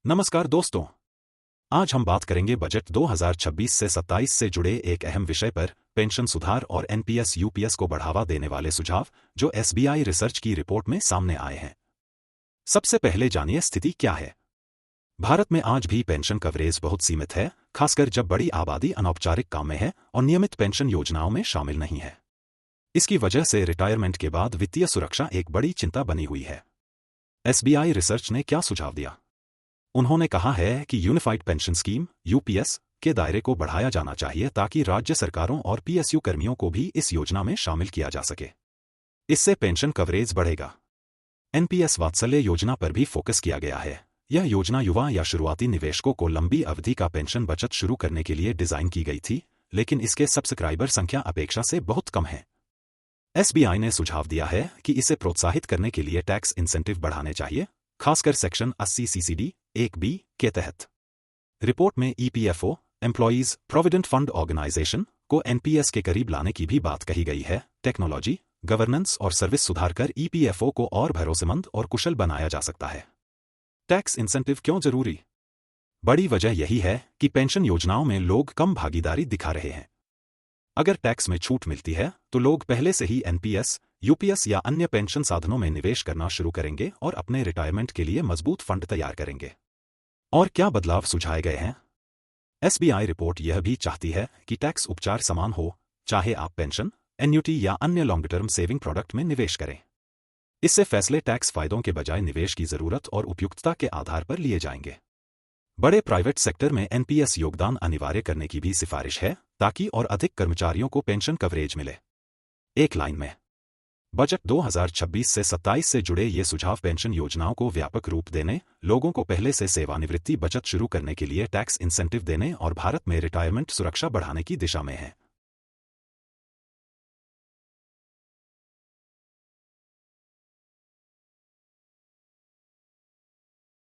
नमस्कार दोस्तों। आज हम बात करेंगे बजट 2026 से 27 से जुड़े एक अहम विषय पर, पेंशन सुधार और एनपीएस यूपीएस को बढ़ावा देने वाले सुझाव जो एसबीआई रिसर्च की रिपोर्ट में सामने आए हैं। सबसे पहले जानिए स्थिति क्या है। भारत में आज भी पेंशन कवरेज बहुत सीमित है, खासकर जब बड़ी आबादी अनौपचारिक काम में है और नियमित पेंशन योजनाओं में शामिल नहीं है। इसकी वजह से रिटायरमेंट के बाद वित्तीय सुरक्षा एक बड़ी चिंता बनी हुई है। एसबीआई रिसर्च ने क्या सुझाव दिया? उन्होंने कहा है कि यूनिफाइड पेंशन स्कीम यूपीएस के दायरे को बढ़ाया जाना चाहिए ताकि राज्य सरकारों और पीएसयू कर्मियों को भी इस योजना में शामिल किया जा सके। इससे पेंशन कवरेज बढ़ेगा। एनपीएस वात्सल्य योजना पर भी फोकस किया गया है। यह योजना युवा या शुरुआती निवेशकों को लंबी अवधि का पेंशन बचत शुरू करने के लिए डिजाइन की गई थी, लेकिन इसके सब्सक्राइबर संख्या अपेक्षा से बहुत कम है। एसबीआई ने सुझाव दिया है कि इसे प्रोत्साहित करने के लिए टैक्स इंसेंटिव बढ़ाने चाहिए, खासकर सेक्शन 80 सीसीडी 1B के तहत। रिपोर्ट में EPFO employees provident fund organisation को एनपीएस के करीब लाने की भी बात कही गई है। टेक्नोलॉजी, गवर्नेंस और सर्विस सुधार कर ईपीएफओ को और भरोसेमंद और कुशल बनाया जा सकता है। टैक्स इंसेंटिव क्यों जरूरी? बड़ी वजह यही है कि पेंशन योजनाओं में लोग कम भागीदारी दिखा रहे हैं। अगर टैक्स में छूट मिलती है तो लोग पहले से ही एनपीएस, यूपीएस या अन्य पेंशन साधनों में निवेश करना शुरू करेंगे और अपने रिटायरमेंट के लिए मजबूत फंड तैयार करेंगे। और क्या बदलाव सुझाए गए हैं? एसबीआई रिपोर्ट यह भी चाहती है कि टैक्स उपचार समान हो, चाहे आप पेंशन, एन्युटी या अन्य लॉन्ग टर्म सेविंग प्रोडक्ट में निवेश करें। इससे फैसले टैक्स फायदों के बजाय निवेश की जरूरत और उपयुक्तता के आधार पर लिए जाएंगे। बड़े प्राइवेट सेक्टर में एनपीएस योगदान अनिवार्य करने की भी सिफारिश है ताकि और अधिक कर्मचारियों को पेंशन कवरेज मिले। एक लाइन में, बजट 2026 से 27 से जुड़े ये सुझाव पेंशन योजनाओं को व्यापक रूप देने, लोगों को पहले से सेवानिवृत्ति बचत शुरू करने के लिए टैक्स इंसेंटिव देने और भारत में रिटायरमेंट सुरक्षा बढ़ाने की दिशा में हैं।